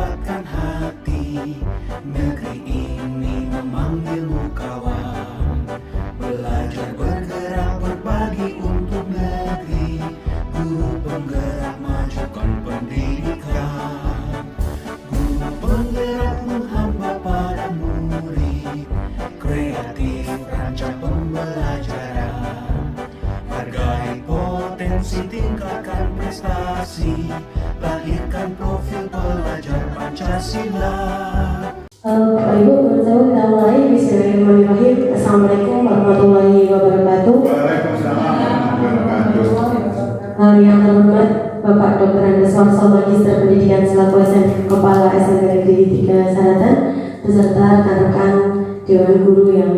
kuatkan hati. Negeri ini memanggilmu kawan. Belajar bergerak berbagi untuk negeri. Guru penggerak majukan pendidikan. Guru penggerakmu hamba pada murid. Kreatif rancang pembelajaran. Hargai potensi, tingkatkan prestasi. Lahirkan profil pelajar Pancasila. Bapak Ibu, menurut saya kita mulai. Bismillahirrahmanirrahim. Assalamualaikum warahmatullahi wabarakatuh. Waalaikumsalam warahmatullahi wabarakatuh. Yang terhormat Bapak Dr. Andes Warso, Magister Pendidikan selaku Kepala SMK Negeri 3 Saratan, beserta rekan-rekan Dewan Guru yang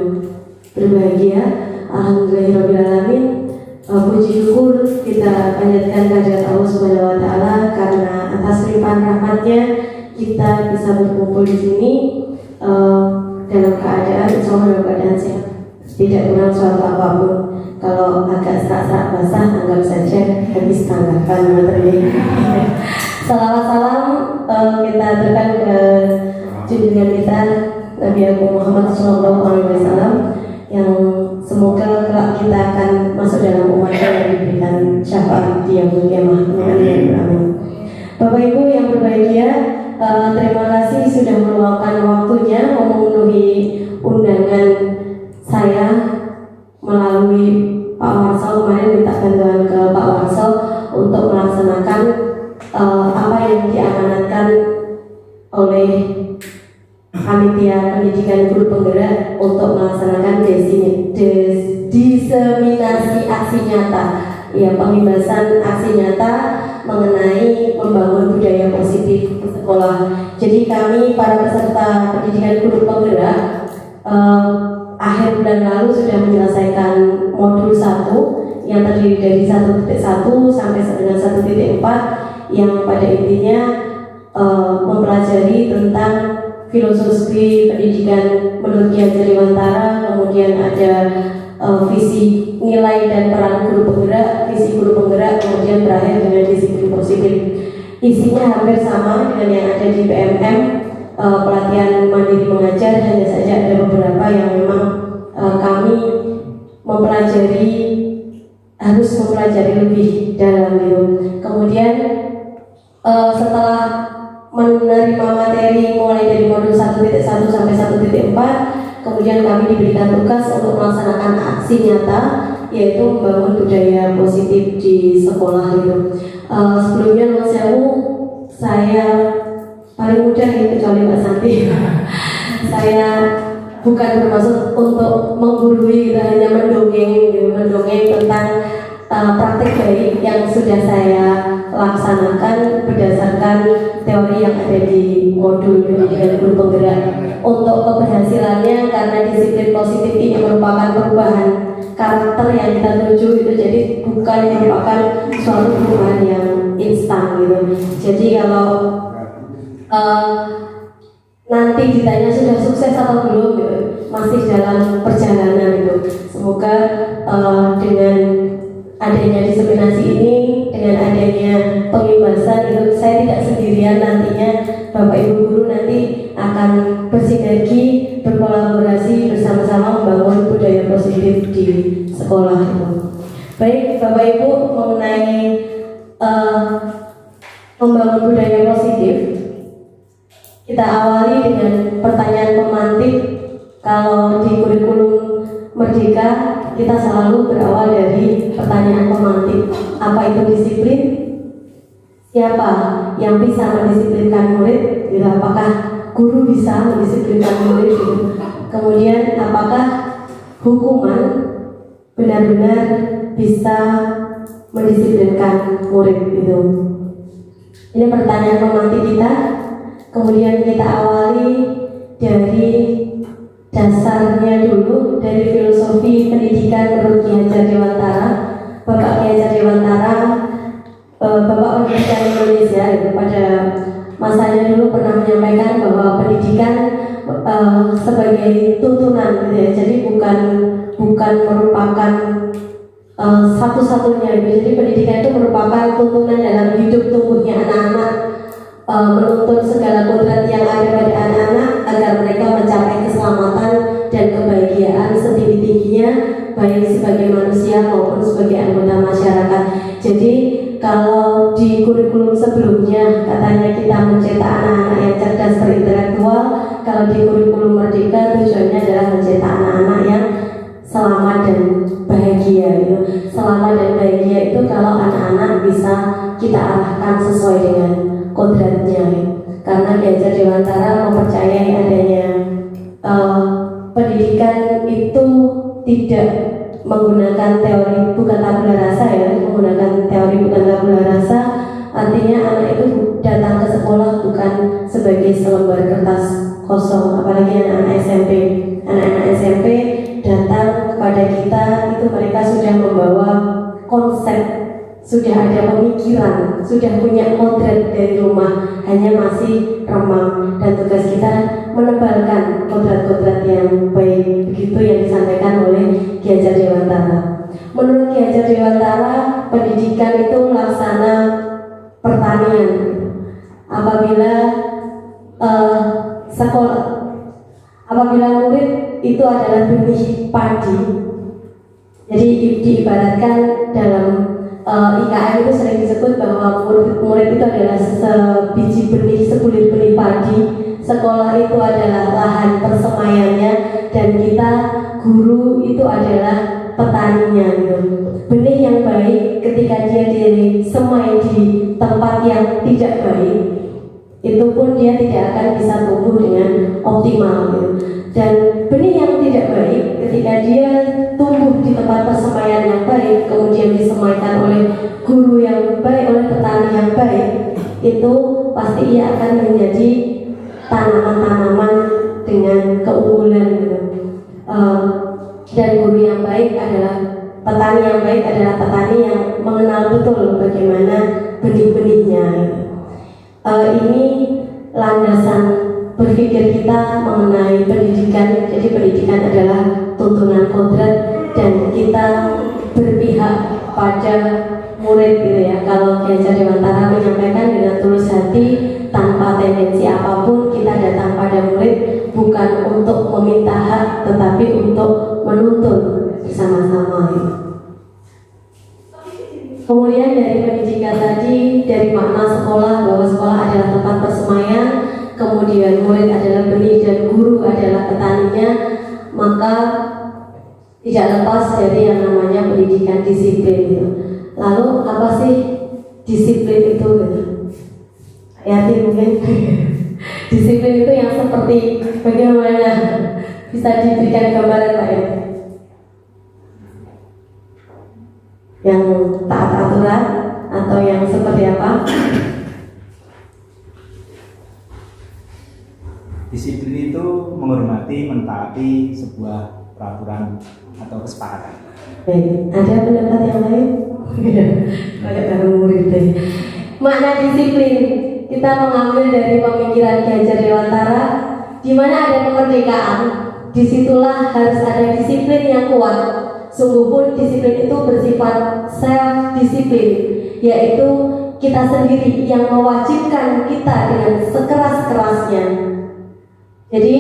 berbahagia. Alhamdulillahirrahmanirrahim. Puji syukur kita panjatkan kehadirat Allah Subhanahu wa Ta'ala karena atas limpahan rahmatnya kita bisa berkumpul di sini dalam keadaan dalam keadaan sehat, tidak kurang suatu apapun. Kalau agak serak-serak basah, anggap saja habis tanggapan materi. Salam kita aturkan ke junjungan kita Nabi Muhammad SAW yang semoga kelak kita akan masuk dalam umatnya yang diberikan syafaat di yaumul qiyamah. Amin. Bapak Ibu yang berbahagia, terima kasih sudah meluangkan waktunya memenuhi undangan saya melalui Pak Warsel. Kemarin minta bantuan ke Pak Warsel untuk melaksanakan apa yang diamanatkan oleh Panitia Pendidikan Guru Penggerak untuk melaksanakan diseminasi aksi nyata, ya, penghibasan aksi nyata mengenai membangun budaya positif di sekolah. Jadi kami para peserta pendidikan guru penggerak akhir bulan lalu sudah menyelesaikan modul 1 yang terdiri dari 1.1 sampai dengan 1.4 yang pada intinya mempelajari tentang filosofi pendidikan menurut Ki Hajar Dewantara, kemudian ada visi nilai dan peran guru penggerak, visi guru penggerak, kemudian berakhir dengan disiplin positif. Isinya hampir sama dengan yang ada di PMM, pelatihan mandiri mengajar, hanya saja ada beberapa yang memang kami harus mempelajari lebih dalam itu. Kemudian setelah menerima materi mulai dari modul 1.1 sampai 1.4, kemudian kami diberikan tugas untuk melaksanakan aksi nyata, yaitu membangun budaya positif di sekolah itu. Sebelumnya Mas Yawu, saya paling mudah ya, kecuali Mbak Santi. Saya bukan bermaksud untuk menggurui, hanya mendongeng tentang praktik baik yang sudah saya laksanakan berdasarkan teori yang ada di modul pendidikan guru penggerak. Untuk keberhasilannya, karena disiplin positif ini merupakan perubahan karakter yang kita tuju itu, jadi bukan merupakan suatu perubahan yang instan gitu. Jadi kalau nanti ditanya sudah sukses atau belum gitu, masih dalam perjalanan itu. Semoga dengan adanya diseminasi ini, dengan adanya penghibasan itu, saya tidak sendirian nantinya. Bapak Ibu guru nanti akan bersinergi, berkolaborasi bersama-sama membangun budaya positif di sekolah itu. Baik Bapak Ibu, mengenai membangun budaya positif, kita awali dengan pertanyaan pemantik. Kalau di kurikulum Merdeka kita selalu berawal dari pertanyaan pemantik. Apa itu disiplin? Siapa yang bisa mendisiplinkan murid? Gitu. Apakah guru bisa mendisiplinkan murid? Gitu. Kemudian apakah hukuman benar-benar bisa mendisiplinkan murid? Gitu. Ini pertanyaan pemantik kita. Kemudian kita awali dari dasarnya dulu, dari filosofi pendidikan menurut Ki Hajar Dewantara. Bapak Ki Hajar Dewantara, Bapak Pendidikan Indonesia pada masanya dulu pernah menyampaikan bahwa pendidikan sebagai tuntunan, gitu ya. Jadi bukan merupakan satu-satunya. Jadi pendidikan itu merupakan tuntunan dalam hidup tumbuhnya anak-anak menuntun segala kodrat yang ada pada anak-anak agar mereka mencapai keselamatan dan kebahagiaan setinggi-tingginya, baik sebagai manusia maupun sebagai anggota masyarakat. Jadi kalau di kurikulum sebelumnya katanya kita mencetak anak-anak yang cerdas berintelektual, kalau di kurikulum Merdeka tujuannya adalah mencetak anak-anak yang selamat dan bahagia gitu. Selamat dan bahagia itu kalau anak-anak bisa kita arahkan sesuai dengan kodratnya gitu. Karena Ki Hajar Dewantara mempercayai adanya pendidikan itu tidak menggunakan teori bukan tabula rasa ya, menggunakan teori bukan tabula rasa. Artinya anak itu datang ke sekolah bukan sebagai selembar kertas kosong, apalagi anak-anak SMP. Anak-anak SMP datang kepada kita itu mereka sudah membawa konsep, sudah ada pemikiran, sudah punya kodrat dari rumah, hanya masih remang, dan tugas kita menebalkan kodrat-kodrat yang baik. Begitu yang disampaikan oleh Ki Hajar Dewantara. Menurut Ki Hajar Dewantara, pendidikan itu laksana pertanian. Apabila apabila murid itu adalah benih padi, jadi diibaratkan dalam IKN itu sering disebut bahwa murid itu adalah sebiji benih, sebulir benih padi. Sekolah itu adalah lahan persemaiannya, dan kita guru itu adalah petaninya gitu. Benih yang baik ketika dia disemai di tempat yang tidak baik, itu pun dia tidak akan bisa tumbuh dengan optimal gitu. Dan benih yang tidak baik ketika dia tumbuh di tempat persemaian yang baik, kemudian disemaikan oleh guru yang baik, oleh petani yang baik, itu pasti ia akan menjadi tanaman-tanaman dengan keunggulan gitu. Dan guru yang baik adalah petani yang baik adalah petani yang mengenal betul bagaimana benih-benihnya gitu. Ini landasan berpikir kita mengenai pendidikan. Jadi pendidikan adalah tuntunan kodrat, dan kita berpihak pada murid gitu ya. Kalau Ki Hajar Dewantara menyampaikan dengan tulus hati tanpa tendensi apapun, kita datang pada murid bukan untuk meminta hak, tetapi untuk menuntun bersama-sama gitu. Kemudian dari pendidikan tadi, dari makna sekolah, bahwa sekolah adalah tempat persemaian, kemudian murid adalah benih dan guru adalah petaninya, maka tidak lepas dari yang namanya pendidikan disiplin gitu. Lalu apa sih disiplin itu gitu? Yakin mungkin disiplin itu yang seperti bagaimana, bisa diberikan gambaran Pak ya? Yang taat aturan atau yang seperti apa? Disiplin itu menghormati, mentaati sebuah peraturan atau kesepakatan. Baik, ada pendapat yang lain? Banyak baru murid tadi. Makna disiplin kita mengambil dari pemikiran Ki Hajar Dewantara, di mana ada kemerdekaan, disitulah harus ada disiplin yang kuat. Sungguh pun disiplin itu bersifat self-disiplin, yaitu kita sendiri yang mewajibkan kita dengan sekeras-kerasnya. Jadi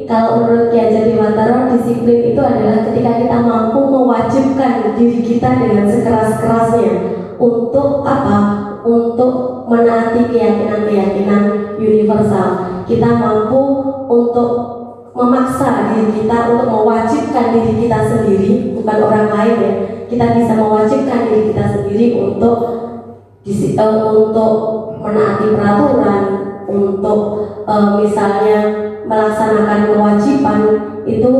kalau menurut Ki Hajar Dewantara, disiplin itu adalah ketika kita mampu mewajibkan diri kita dengan sekeras-kerasnya. Untuk apa? Untuk menaati keyakinan-keyakinan universal. Kita mampu untuk memaksa diri kita, untuk mewajibkan diri kita sendiri, bukan orang lain ya. Kita bisa mewajibkan diri kita sendiri untuk menaati peraturan, untuk misalnya melaksanakan kewajiban, itu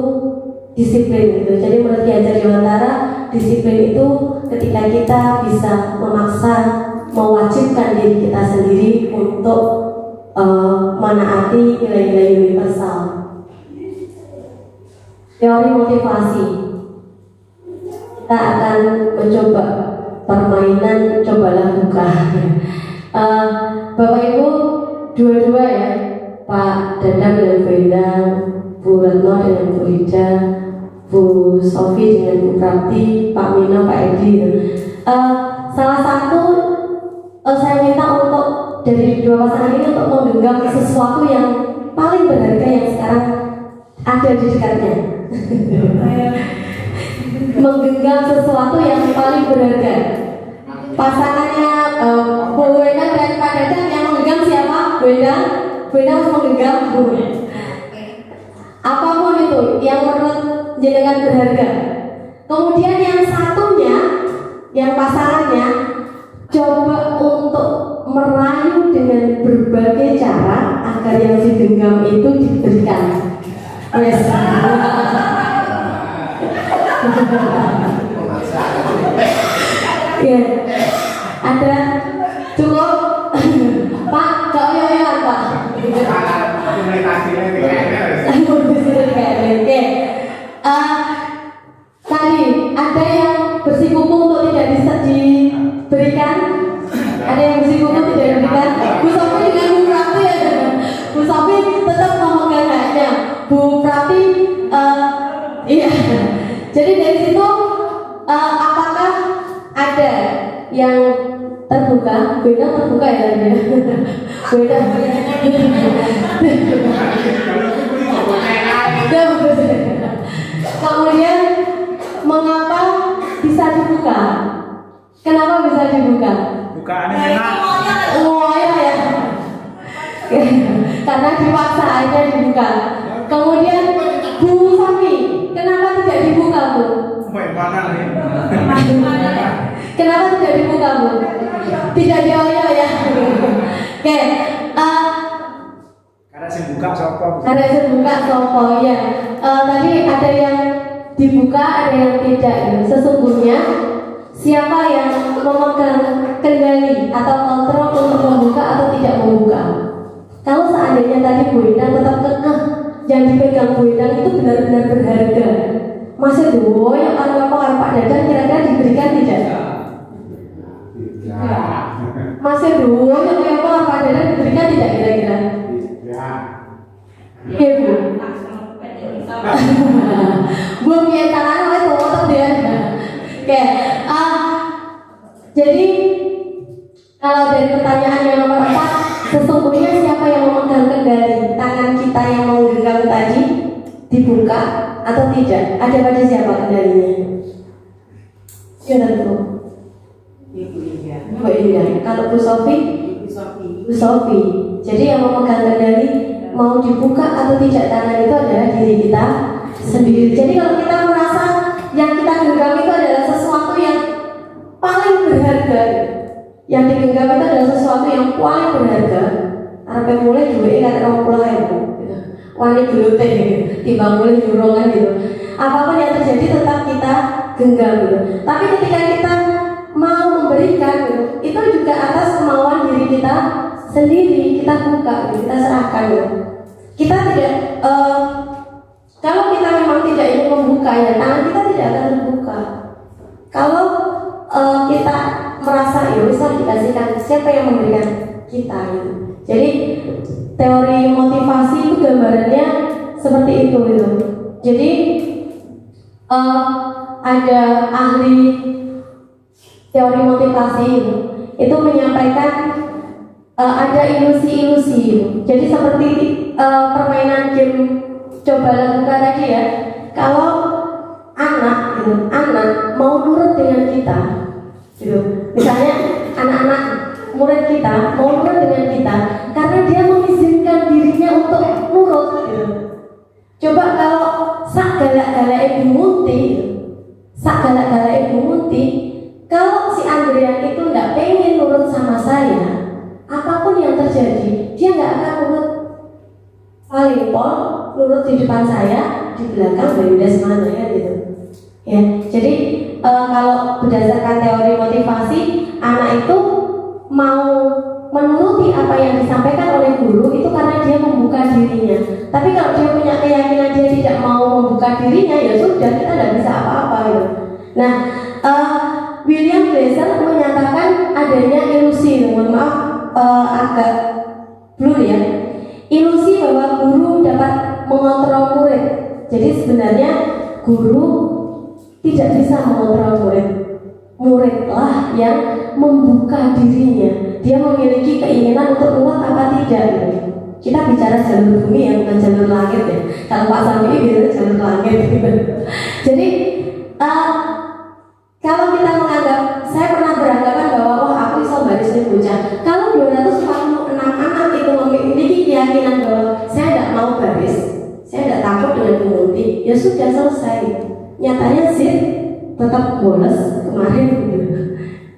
disiplin gitu. Jadi menurut Ki Hajar Dewantara, disiplin itu ketika kita bisa memaksa, mewajibkan diri kita sendiri untuk menaati nilai-nilai universal. Teori motivasi, kita akan mencoba permainan cobalah buka. Bapak Ibu dua-dua ya, Pak Dadang dengan Bu Endang, Bu Retno dengan Bu Ida, Bu Sofi dengan Bu Prati, Pak Mina, Pak Edi. Salah satu saya minta untuk dari dua pasangan ini untuk menggenggam sesuatu yang paling berharga yang sekarang ada di dekatnya. Menggenggam sesuatu yang paling berharga. Pasangannya Bu Wenda dan Pak Dadang yang menggenggam siapa? Wenda harus menggenggam Bu. Apapun itu yang menurut jenengan berharga. Kemudian yang satunya, yang pasangannya coba untuk merayu dengan berbagai cara agar yang digenggam itu diberikan. Yes. Ya, ada cukup Pak, gak oyoyan Pak. Oke. Tadi ada yang bersikukuh untuk tidak bisa diberikan, ada yang bersikukuh tidak diberikan. Bu Sofi dengan Bu Prati ya, Bu Sofi tetap memegang haknya. Bu Prati, iya. Jadi dari situ apakah ada yang terbuka? Beda terbuka ya tadi ya. Beda. Kemudian mengapa bisa dibuka? Kenapa bisa dibuka? Bukaannya enak. Oh ya. Karena dipaksa aja dibuka. Kemudian Bu Sami, kenapa tidak dibuka Bu? Kenapa tidak dibuka Bu? Tidak dioyo ya. Oke. Karena saya buka sopo. Ada yang buka sopo ya. Tadi ada yang dibuka, ada yang tidak. Sesungguhnya siapa yang memegang kendali atau kontrol untuk membuka atau tidak membuka? Kalau seandainya tadi Bu Endang tetap kekeh, yang dipegang Bu Endang itu benar-benar berharga. Masih dulu yang kalau Pak Dadang kira-kira diberikan tidak? Masih dulu yang kalau Pak Dadang diberikan tidak kira-kira? Iya Bu. Bu punya tangan oleh tuh dia. Oke. Jadi kalau dari pertanyaan yang nomor 4, sesungguhnya siapa yang memegang kendali tangan kita yang mau genggam tadi dibuka atau tidak? Ada pada siapa kendalinya? Siapa Bu? Ibu Indah. Bu Indah. Kalau Bu Sofi? Bu Sofi. Jadi yang memegang kendali mau dibuka atau tidak tangan itu adalah diri kita sendiri. Jadi kalau kita merasa yang kita genggam itu adalah sesuatu yang paling berharga, yang digenggam itu adalah sesuatu yang paling berharga, sampai mulai juga kan kamu pulang ya Bu, wani gelute timbang mulai jurongan gitu. Apapun yang terjadi tetap kita genggam gitu. Tapi ketika kita mau memberikan gitu, itu juga atas kemauan diri kita sendiri, kita buka, gitu, kita serahkan gitu. Kita tidak kalau kita memang tidak ingin membuka ya tangan kita tidak akan terbuka. Kalau kita merasa ya bisa dikasihkan, siapa yang memberikan kita gitu. Jadi teori motivasi itu gambarannya seperti itu gitu. Jadi ada ahli teori motivasi itu menyampaikan ada ilusi-ilusi gitu. Jadi seperti permainan game coba lakukan tadi ya. Kalau anak gitu, anak mau nurut dengan kita gitu. Misalnya anak-anak murid kita mau nurut dengan kita karena dia mengizinkan dirinya untuk nurut gitu. Coba kalau sak galak-galak Ibu Muti, kalau si Andrea itu nggak pengen nurut sama saya, apapun yang terjadi dia nggak akan nurut. Paling pol nurut di depan saya, di belakang beda mana ya gitu. Ya, jadi kalau berdasarkan teori motivasi, anak itu mau menuruti apa yang disampaikan oleh guru itu karena dia membuka dirinya. Tapi kalau dia punya keyakinan dia tidak mau membuka dirinya, ya sudah, kita tidak bisa apa-apa gitu. Nah, William Glasser menyatakan adanya ilusi, mohon maaf agak blur ya. Ilusi bahwa guru dapat mengontrol murid. Jadi sebenarnya guru tidak bisa mengontrol murid. Muridlah yang membuka dirinya, dia memiliki keinginan untuk keluar apa tidak gitu. Kita bicara jalur bumi ya, bukan jalur langit ya. Kalau Pak Sami biasanya jalur langit gitu. Jadi kalau kita menganggap, saya pernah beranggapan bahwa wah aku bisa baris ini bocah. Kalau 246 anak itu memiliki keyakinan bahwa saya tidak mau baris, saya tidak takut dengan pengunti, ya sudah selesai. Nyatanya sih tetap bolos kemarin gitu.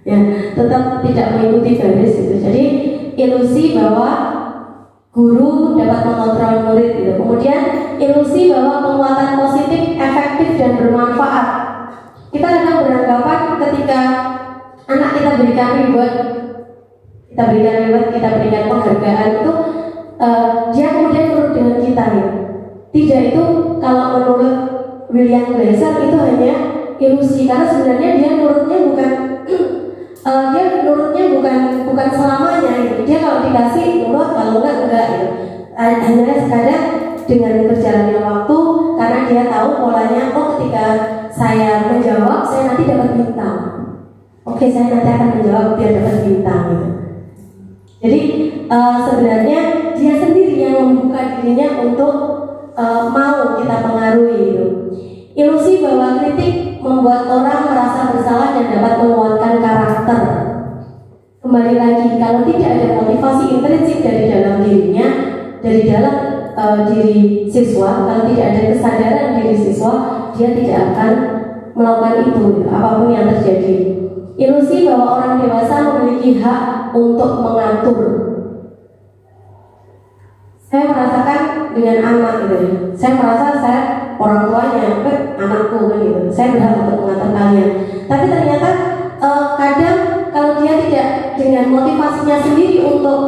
Ya, tetap tidak mengikuti baris gitu. Jadi ilusi bahwa guru dapat mengontrol murid gitu. Kemudian ilusi bahwa penguatan positif, efektif dan bermanfaat. Kita kadang beranggapan ketika anak kita berikan reward, kita berikan penghargaan itu dia kemudian nurut dengan kita ya. Tidak, itu kalau menurut William Glasser itu hanya ilusi, karena sebenarnya dia nurutnya bukan selamanya gitu. Dia kalau dikasih nurut, kalau enggak gitu. Hanya sekadar dengan berjalannya waktu, karena dia tahu polanya, oh ketika saya menjawab saya nanti dapat bintang. Oke, saya nanti akan menjawab biar dapat bintang gitu. Jadi sebenarnya dia sendiri yang membuka dirinya untuk mau kita pengaruhi gitu. Ilusi bahwa kritik membuat orang merasa bersalah dan dapat menguatkan karakter. Kembali lagi, kalau tidak ada motivasi intrinsik dari dalam dirinya, dari dalam diri siswa, kalau tidak ada kesadaran diri siswa, dia tidak akan melakukan itu, apapun yang terjadi. Ilusi bahwa orang dewasa memiliki hak untuk mengatur. Saya merasakan dengan anak gitu ya. Saya merasa saya orang tuanya, anakku kan gitu. Saya berhak untuk mengatur kalian. Tapi ternyata kadang kalau dia tidak dengan motivasinya sendiri untuk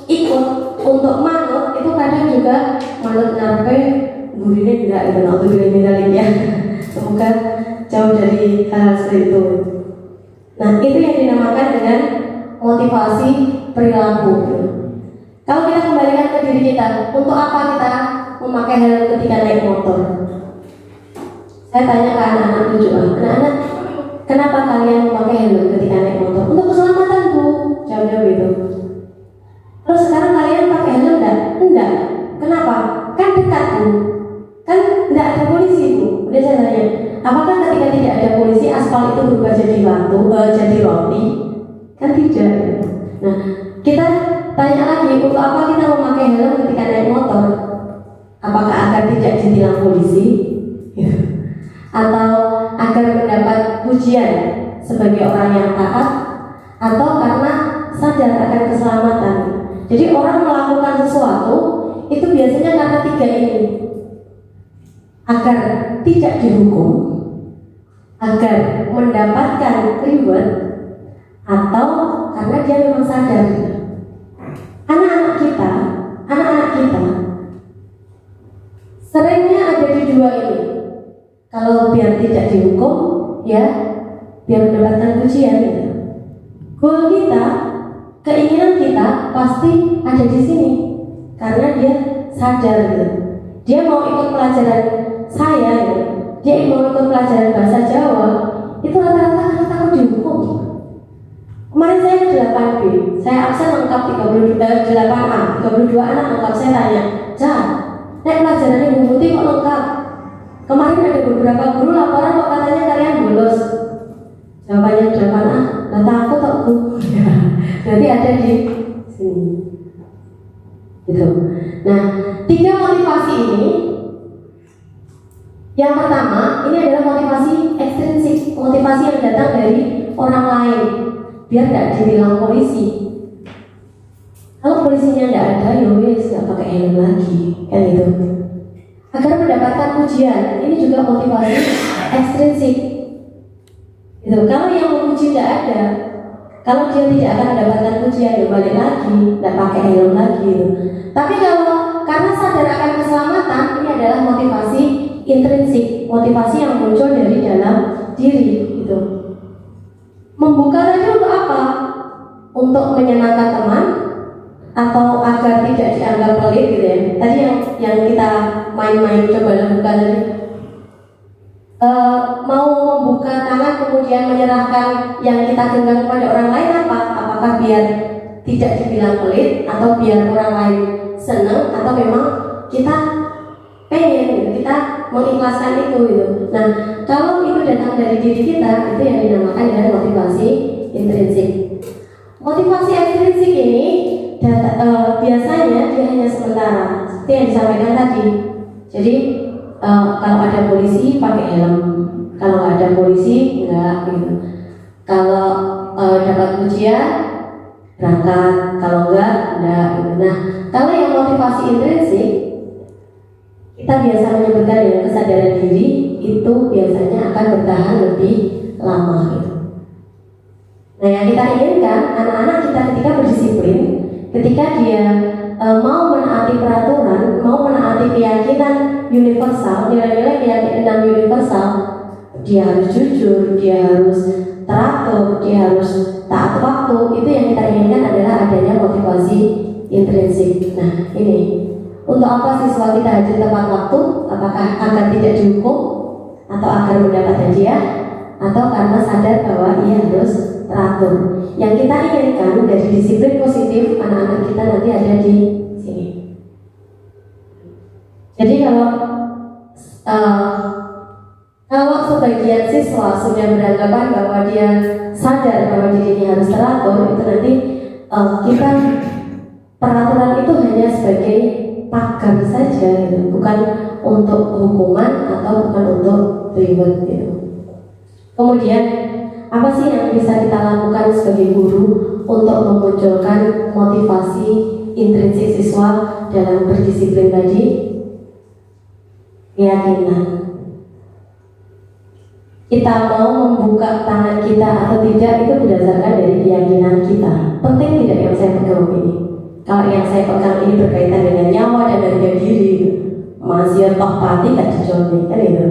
ikut, untuk manut, itu kadang juga manut ngarepe gurine enggak gitu, atau gurine ya. Semoga jauh dari hal seperti itu. Nah, itu yang dinamakan dengan motivasi perilaku. Kalau kita kembalikan ke diri kita, untuk apa kita memakai helm ketika naik motor? Saya tanya ke anak-anak lucu, anak-anak, kenapa kalian memakai helm ketika naik motor? Untuk keselamatan Bu, jawabnya begitu. Terus sekarang kalian pakai helm enggak? Enggak. Kenapa? Kan dekat Bu, kan enggak ada polisi Bu. Udah saya tanya, apakah ketika tidak ada polisi aspal itu berubah jadi batu, jadi roti? Kan tidak. Nah, kita tanya lagi, untuk apa kita memakai helm ketika naik motor? Apakah agar tidak ditilang polisi? Atau agar mendapat pujian sebagai orang yang taat? Atau karena sadar akan keselamatan? Jadi orang melakukan sesuatu itu biasanya karena tiga ini: agar tidak dihukum, agar mendapatkan reward, atau karena dia memang sadar. Anak-anak kita seringnya ada di dua ini. Kalau biar tidak dihukum, ya biar mendapatkan pujian gitu. Goal kita, keinginan kita pasti ada di sini karena dia sadar gitu. Dia mau ikut pelajaran saya gitu. Dia mau ikut pelajaran bahasa Jawa, itu rata-rata karena takut dihukum. Kemarin saya ke 8B, saya absen lengkap 8A, 32 anak lengkap. Saya tanya, Cah, nek pelajaran Ibu Putih kok lengkap? Kemarin ada beberapa guru laporan kok katanya kalian bolos. Jawabannya 8A, lah takut kok Bu. Berarti ada di sini. Gitu. Nah, tiga motivasi ini. Yang pertama, ini adalah motivasi ekstrinsik, motivasi yang datang dari orang lain, biar tidak ditilang polisi. Kalau polisinya tidak ada, ya wes nggak pakai helm lagi, kan itu. Agar mendapatkan pujian, ini juga motivasi ekstrinsik. Gitu. Kalau yang memuji tidak ada, kalau dia tidak akan mendapatkan pujian, ya balik lagi, tidak pakai helm lagi. Gitu. Tapi kalau karena sadar akan keselamatan, ini adalah motivasi intrinsik, motivasi yang muncul dari dalam diri. Gitu. Membuka tadi untuk apa? Untuk menyenangkan teman, atau agar tidak dianggap pelit gitu ya. Tadi yang kita main-main coba buka tadi, mau membuka tangan kemudian kemudian menyerahkan yang kita genggam kepada orang lain apa? Apakah biar tidak dibilang pelit, atau biar orang lain senang, atau memang kita pengen gitu, kita mengikhlaskan itu gitu. Nah, kalau itu datang dari diri kita, itu yang dinamakan dengan motivasi intrinsik. Motivasi ekstrinsik ini biasanya dia hanya sementara, seperti yang disampaikan tadi. Jadi kalau ada polisi pakai helm, kalau nggak ada polisi enggak gitu. Kalau dapat ujian berangkat, kalau enggak gitu. Nah, kalau yang motivasi intrinsik, kita biasa menyebutkan dengan kesadaran diri, itu biasanya akan bertahan lebih lama gitu. Nah, yang kita inginkan anak-anak kita ketika berdisiplin, ketika dia mau menaati peraturan, mau menaati keyakinan universal, nilai-nilai keyakinan universal, dia harus jujur, dia harus teratur, dia harus taat waktu. Itu yang kita inginkan adalah adanya motivasi intrinsik. Nah, ini untuk apa siswa kita hadir tepat waktu? Apakah agar tidak dihukum, atau agar mendapat hadiah, atau karena sadar bahwa ia harus teratur? Yang kita inginkan dari disiplin positif anak-anak kita nanti ada di sini. Jadi kalau sebagian siswa sudah beranggapan bahwa dia sadar bahwa dirinya harus teratur, itu nanti kita peraturan itu hanya sebagai pagar saja gitu, bukan untuk hukuman atau bukan untuk reward gitu. Kemudian apa sih yang bisa kita lakukan sebagai guru untuk memunculkan motivasi intrinsik siswa dalam berdisiplin tadi? Keyakinan. Kita mau membuka tangan kita atau tidak itu berdasarkan dari keyakinan kita. Penting tidak yang saya pegang ini? Kalau yang saya pegang ini berkaitan dengan nyawa dan harga diri, masih toh pati gak dicontoh kan itu.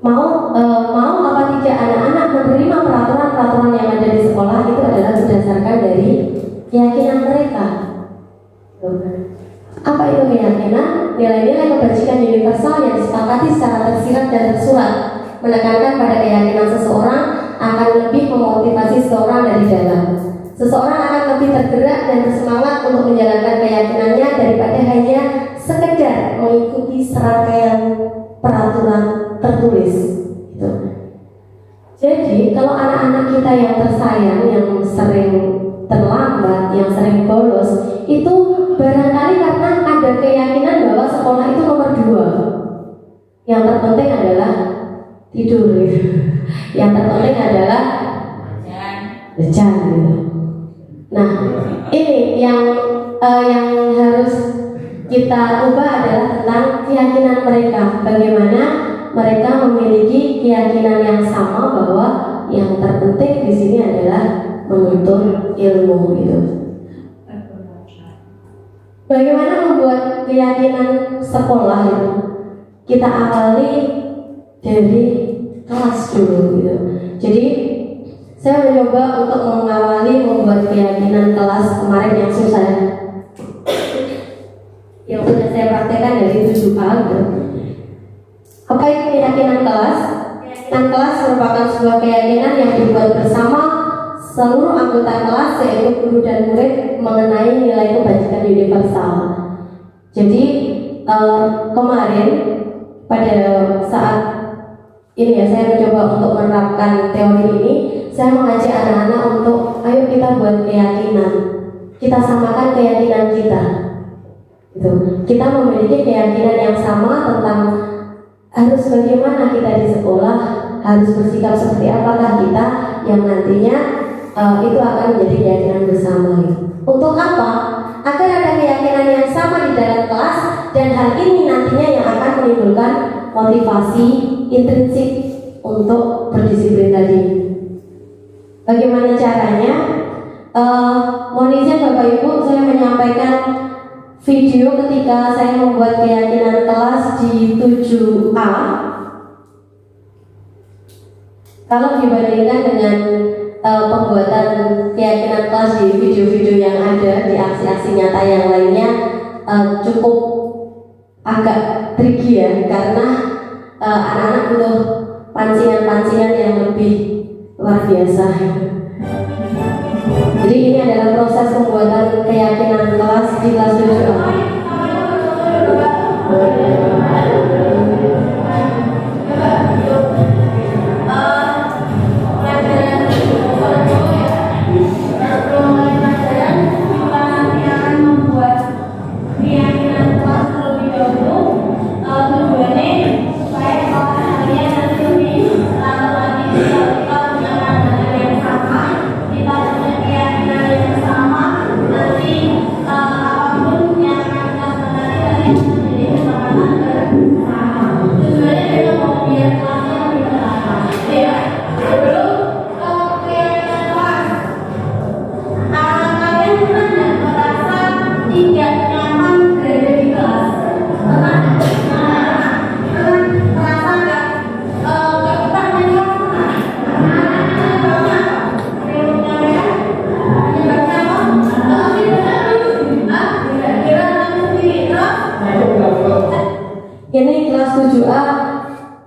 Mau apa tidak anak-anak menerima peraturan-peraturan yang ada di sekolah itu adalah berdasarkan dari keyakinan mereka. Apa itu keyakinan? Nilai-nilai kebajikan universal yang disepakati secara tersirat dan tersurat, menekankan pada keyakinan seseorang akan lebih memotivasi seseorang dari dalam. Seseorang akan lebih tergerak dan bersemangat untuk menjalankan keyakinannya daripada hanya sekedar mengikuti serangkaian peraturan tertulis. Gitu. Jadi kalau anak-anak kita yang tersayang, yang sering terlambat, yang sering bolos, itu barangkali karena ada keyakinan bahwa sekolah itu nomor 2. Yang terpenting adalah tidur. Yang terpenting adalah belajar gitu. Nah, ini yang harus kita ubah adalah tentang keyakinan mereka. Bagaimana mereka memiliki keyakinan yang sama bahwa yang terpenting di sini adalah menuntut ilmu gitu. Bagaimana membuat keyakinan sekolah itu? Kita awali dari kelas dulu gitu. Jadi saya mencoba untuk mengawali membuat keyakinan kelas kemarin yang susah, yang sudah saya praktekkan dari 7A gitu. Apa itu keyakinan kelas? Keyakinan kelas merupakan sebuah keyakinan yang dibuat bersama seluruh anggota kelas, yaitu guru dan murid, mengenai nilai kebajikan universal. Jadi kemarin pada saat ini ya, saya mencoba untuk menerapkan teori ini. Saya mengajak anak-anak untuk ayo kita buat keyakinan, kita samakan keyakinan kita. Gitu. Kita memiliki keyakinan yang sama tentang harus bagaimana kita di sekolah, harus bersikap seperti apakah kita, yang nantinya itu akan menjadi keyakinan bersama. Untuk apa? Agar ada keyakinan yang sama di dalam kelas, dan hal ini nantinya yang akan menimbulkan motivasi intrinsik untuk berdisiplin tadi. Bagaimana caranya? Mohon izin Bapak Ibu, saya menyampaikan video ketika saya membuat keyakinan kelas di 7A. Kalau dibandingkan dengan pembuatan keyakinan kelas di video-video yang ada, di aksi-aksi nyata yang lainnya, cukup agak tricky ya, karena anak-anak butuh pancingan-pancingan yang lebih luar biasa. Jadi ini adalah proses pembuatan keyakinan kelas di kelas 7A. Ini kelas 7A,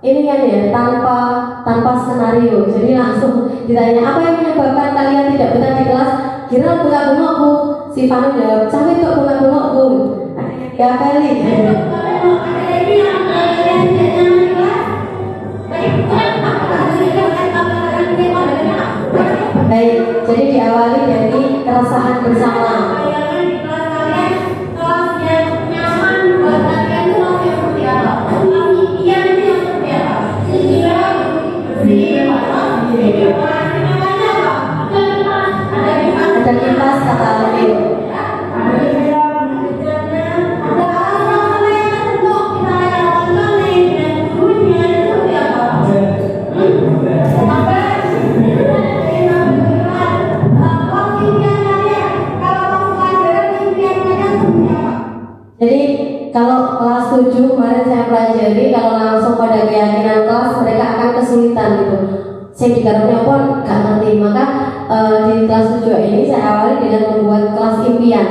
ini kan ya tanpa skenario. Jadi langsung ditanya apa yang menyebabkan kalian tidak betah di kelas? Kira bunga-bunga bu. Si Fanu jawab, capek kok bunga-bunga bu. Ya kali. Baik, jadi diawali dari keresahan bersama. Ada kipas kata Alvin. Jadi kalau kelas 7 kemarin saya pelajari, kalau langsung pada keyakinan kelas mereka akan kesulitan gitu. Saya digarapnya pun gak ngerti, maka di kelas 7 ini saya awali dengan membuat kelas impian.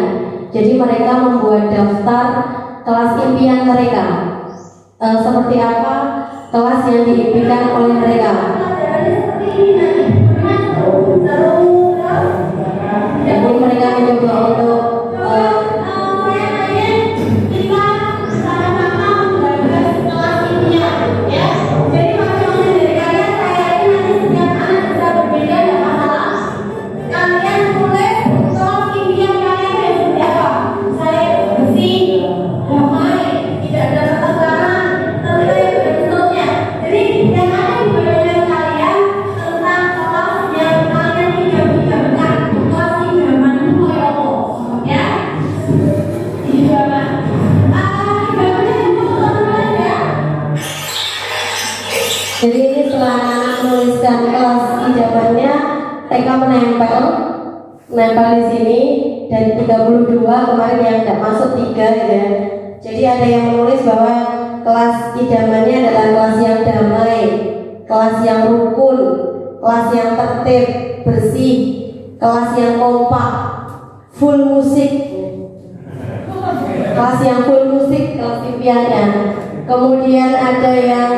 Jadi mereka membuat daftar kelas impian mereka, seperti apa kelas yang diimpikan oleh mereka. Jadi mereka mencoba untuk jadi ini setelah anak menuliskan kelas ijabannya, TK menempel di sini dan 32 kemarin yang tidak masuk 3 ya. Jadi ada yang menulis bahwa kelas idamannya adalah kelas yang damai, kelas yang rukun, kelas yang tertib, bersih, kelas yang kompak, full musik, kelas yang full musik, kelas impiannya. Kemudian ada yang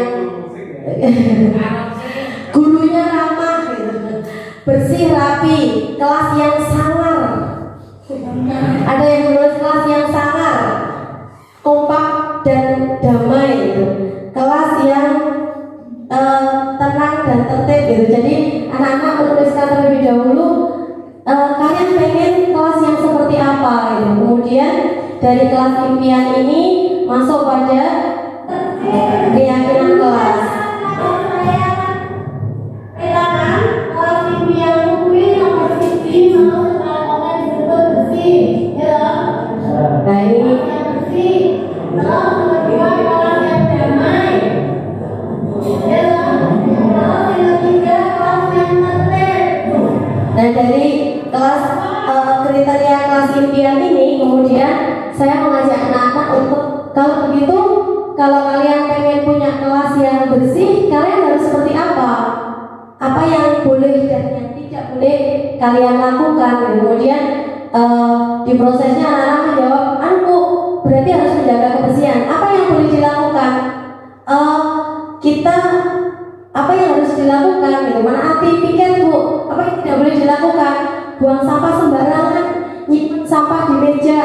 gurunya ramah, bersih, rapi, kelas yang sangar. Ada yang menulis kelas yang sangar, kompak dan damai, kelas yang tenang dan tertib gitu. Jadi anak-anak menuliskan terlebih dahulu kalian pengen kelas yang seperti apa gitu. Kemudian dari kelas impian ini masuk pada keyakinan kelas. Nah ini nah dari kelas kriteria kelas impian ini kemudian saya mengajak anak-anak untuk kalau begitu, kalau kalian pengen punya kelas yang bersih, kalian harus seperti apa? Apa yang boleh dan yang tidak boleh kalian lakukan? Kemudian di prosesnya anak-anak menjawab, "Anku, berarti harus menjaga kebersihan." Apa yang boleh dilakukan? Kita apa yang gitu, menaati piket Bu, apa yang tidak boleh dilakukan, buang sampah sembarangan, nyimpen sampah di meja.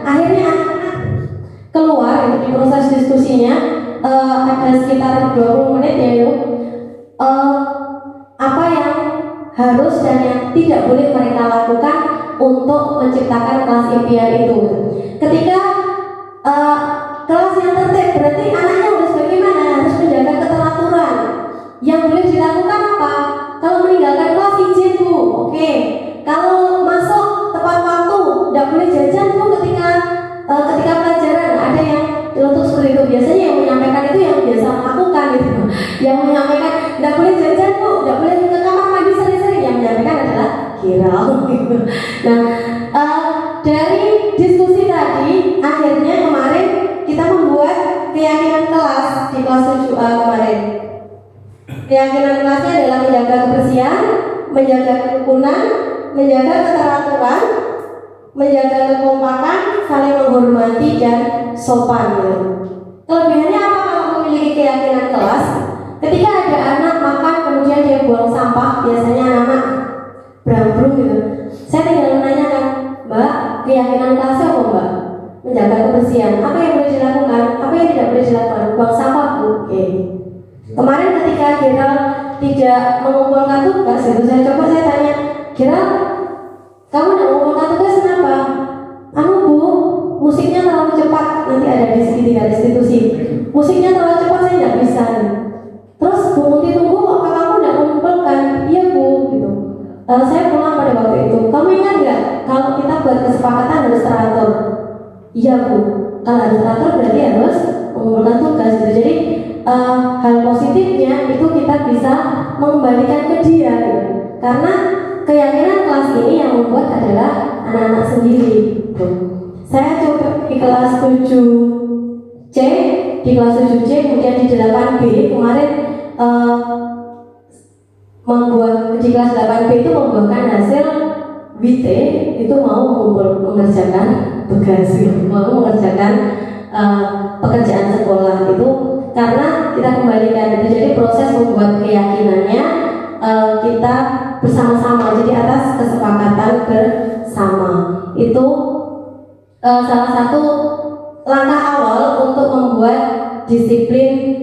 Akhirnya anak-anak keluar itu di proses diskusinya, ada sekitar 20 menit ya Ibu, apa yang harus dan yang tidak boleh mereka lakukan untuk menciptakan kelas impian itu. Ketika kelas yang tertib, berarti anaknya harus bagaimana? Harus menjaga keteraturan. Yang boleh dilakukan apa? Kalau meninggalkan kelas izin Bu, oke. Kalau masuk tepat waktu, tidak boleh jajan Bu ketika pelajaran. Ada yang untuk seperti itu. Biasanya yang menyampaikan itu yang biasa melakukan gitu. Yang menyampaikan tidak boleh jajan Bu, tidak boleh ke kamar mandi sering-sering. Yang menyampaikan adalah Giral gitu. Nah, dari diskusi tadi, akhirnya kemarin kita membuat keyakinan kelas di kelas 7A kemarin. Keyakinan kelasnya adalah menjaga kebersihan, menjaga kerukunan, menjaga keteraturan, menjaga kekompakan, saling menghormati dan sopan. Kelebihannya apa kalau memiliki keyakinan kelas? Ketika ada anak makan kemudian dia buang sampah, biasanya anak-anak berambruk gitu. Saya tinggal menanyakan, Mbak, keyakinan kelasnya apa Mbak? Menjaga kebersihan. Apa yang boleh dilakukan? Apa yang tidak boleh dilakukan? Buang sampah Bu. Oke. Kemarin ketika Gerald tidak mengumpulkan tugas, itu saya tanya, Gerald, kamu tidak mengumpulkan tugas kenapa? Bu, musiknya terlalu cepat. Nanti ada di segitiga restitusi. Musiknya terlalu cepat, saya tidak bisa. Terus Bu Muti tunggu, apa kamu tidak mengumpulkan? Iya Bu, gitu. Saya pulang pada waktu itu. Kamu ingat nggak? Kalau kita buat kesepakatan harus teratur. Iya Bu. Kalau harus teratur berarti harus mengumpulkan tugas. Gitu. Jadi hal positifnya itu kita bisa mengembalikan ke dia. Gitu. Karena keyakinan kelas ini yang membuat adalah anak-anak sendiri. Gitu. Saya coba di kelas 7C, di kelas 7C, kemudian di 8B kemarin. Membuat di kelas 8B itu membuahkan hasil WT itu mau mengerjakan tugas, mau mengerjakan pekerjaan sekolah itu karena kita kembalikan itu. Jadi proses membuat keyakinannya kita bersama-sama, jadi atas kesepakatan bersama itu salah satu langkah awal untuk membuat disiplin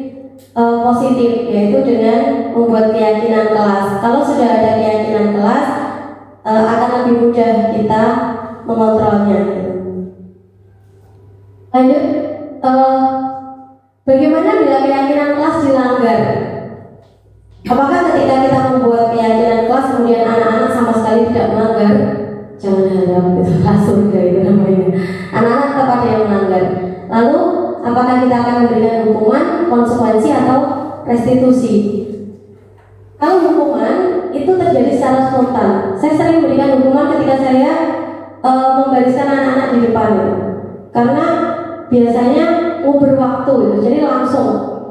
positif, yaitu dengan membuat keyakinan kelas. Kalau sudah ada keyakinan kelas, akan lebih mudah kita mengontrolnya. Lanjut, bagaimana bila keyakinan kelas dilanggar? Apakah ketika kita membuat keyakinan kelas kemudian anak-anak sama sekali tidak melanggar? Jangan harap itu surga itu namanya. Anak-anak tetap ada yang melanggar. Lalu apakah kita akan memberikan hukuman, konsekuensi atau restitusi? Kalau hukuman itu terjadi secara spontan. Saya sering memberikan hukuman ketika saya membariskan anak-anak di depan, karena biasanya uber waktu gitu. Jadi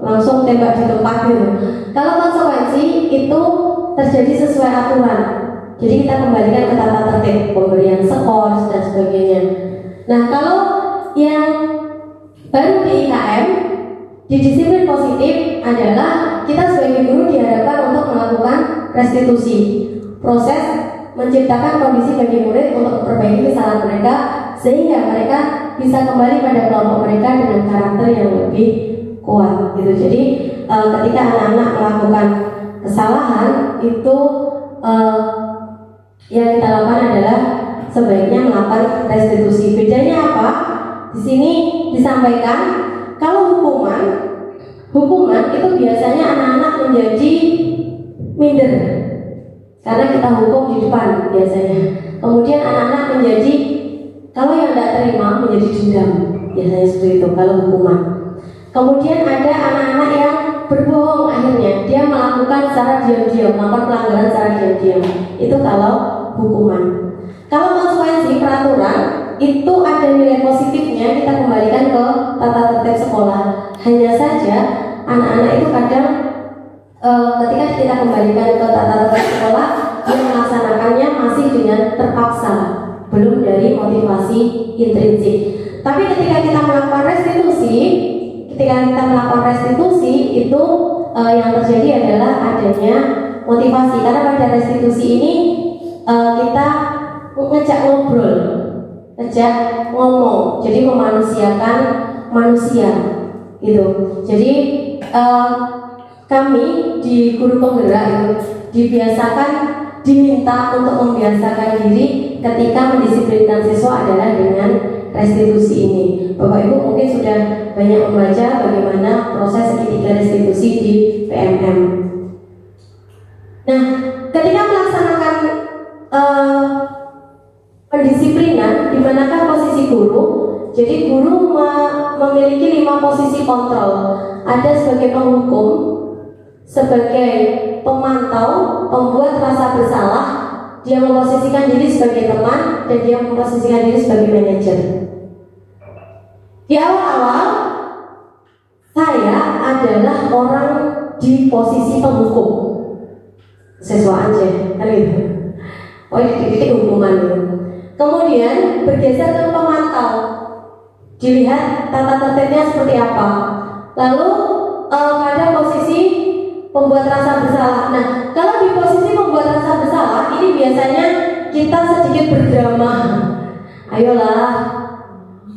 langsung tembak di tempat gitu. Kalau konsekuensi itu terjadi sesuai aturan. Jadi kita kembalikan ke tata tertib, pemberian skor dan sebagainya. Nah, kalau yang baru di IKM, di disiplin positif adalah kita sebagai guru dihadapkan untuk melakukan restitusi, proses menciptakan kondisi bagi murid untuk memperbaiki kesalahan mereka sehingga mereka bisa kembali pada kelompok mereka dengan karakter yang lebih kuat gitu. Jadi ketika anak-anak melakukan kesalahan itu yang kita lakukan adalah sebaiknya melakukan restitusi. Bedanya apa? Di sini disampaikan kalau hukuman itu biasanya anak-anak menjadi minder karena kita hukum di depan biasanya. Kemudian anak-anak menjadi, kalau yang tidak terima menjadi dendam, biasanya seperti itu kalau hukuman. Kemudian ada anak-anak yang berbohong, akhirnya dia melakukan secara diam-diam, melakukan pelanggaran secara diam-diam. Itu kalau hukuman. Kalau konsekuensi peraturan itu ada nilai positifnya, kita kembalikan ke tata tertib sekolah. Hanya saja anak-anak itu kadang ketika kita kembalikan ke tata tertib sekolah, dia melaksanakannya masih dengan terpaksa, belum dari motivasi intrinsik. Tapi ketika kita melakukan restitusi, itu yang terjadi adalah adanya motivasi, karena pada restitusi ini kita ngejak ngobrol, ngejak ngomong, jadi memanusiakan manusia gitu. Jadi kami di guru penggerak itu dibiasakan, diminta untuk membiasakan diri ketika mendisiplinkan siswa adalah dengan restitusi ini. Bapak Ibu mungkin sudah banyak membaca bagaimana proses segitiga restitusi di PMM. Nah, ketika melaksanakan pendisiplinan, di manakah posisi guru? Jadi guru memiliki 5 posisi kontrol. Ada sebagai penghukum, sebagai pemantau, pembuat rasa bersalah, dia memposisikan diri sebagai teman, dan dia memposisikan diri sebagai manajer. Di awal-awal saya adalah orang di posisi penghukum, siswa aja, kan gitu. Oh, ini hukuman gitu. Kemudian bergeser ke pemantau, dilihat tata tertibnya seperti apa. Lalu pada posisi pembuat rasa bersalah. Nah, kalau di posisi pembuat rasa bersalah ini biasanya kita sedikit berdrama. Ayolah,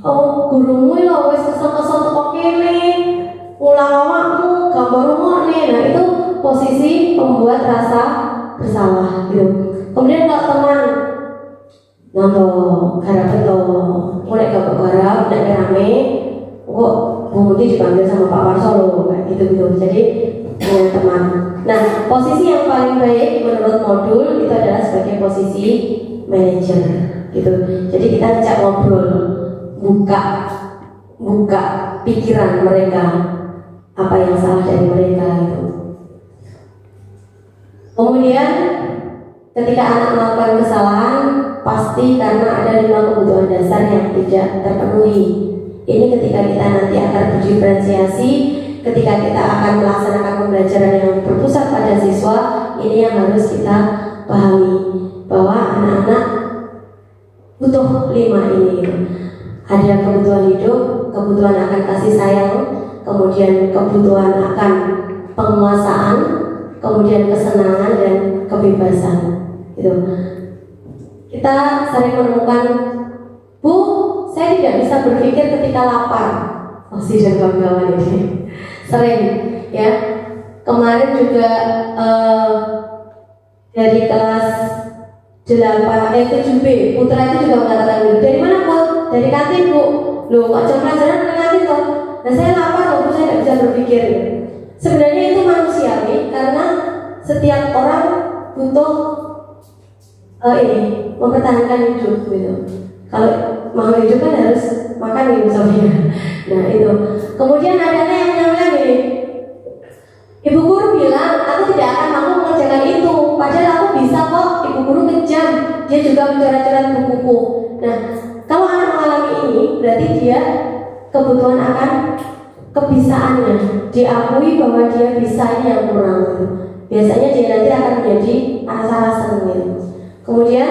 oh gurumu lo wis kesel-kesel kok kene, ulang awakmu, gambarmu nih. Nah, itu posisi pembuat rasa bersalah gitu. Kemudian kalau teman nanto garap itu mulai garap dan rame, kok Bu Muti dipanggil sama Pak Warso loh, kayak gitu. Jadi teman. Nah, posisi yang paling baik menurut modul itu adalah sebagai posisi manajer gitu. Jadi kita ajak ngobrol, buka pikiran mereka, apa yang salah dari mereka gitu. Kemudian ketika anak melakukan kesalahan, pasti karena ada 5 kebutuhan dasar yang tidak terpenuhi. Ini ketika kita nanti akan berdiferensiasi, ketika kita akan melaksanakan pembelajaran yang berpusat pada siswa, ini yang harus kita pahami, bahwa anak-anak butuh 5 ini. Ada kebutuhan hidup, kebutuhan akan kasih sayang, kemudian kebutuhan akan penguasaan, kemudian kesenangan dan kebebasan. Gitu. Kita sering menemukan, Bu, saya tidak bisa berpikir ketika lapar. Masih dan kawan-kawan ini sering ya. Kemarin juga dari kelas 7B, putra itu juga mengatakan gitu. Dari mana Bu? Dari kantin Bu. Loh, kok jam pelajaran dari kantin toh? Nah, saya lapar loh Bu, saya tidak bisa berpikir. Sebenarnya itu manusiawi karena setiap orang butuh mempertahankan hidup gitu. Kalau mau hidup kan harus makan gitu misalnya. Nah itu. Kemudian adanya yang menyampaikan gini, Ibu guru bilang aku tidak akan mampu mengerjakan itu, padahal aku bisa kok. Ibu guru kejam, dia juga mencoret-coret buku-buku. Nah, kalau anak mengalami ini, berarti dia kebutuhan akan kebisaannya, diakui bahwa dia bisanya yang kurang. Biasanya dia nanti akan menjadi rasa-rasa gitu. Kemudian,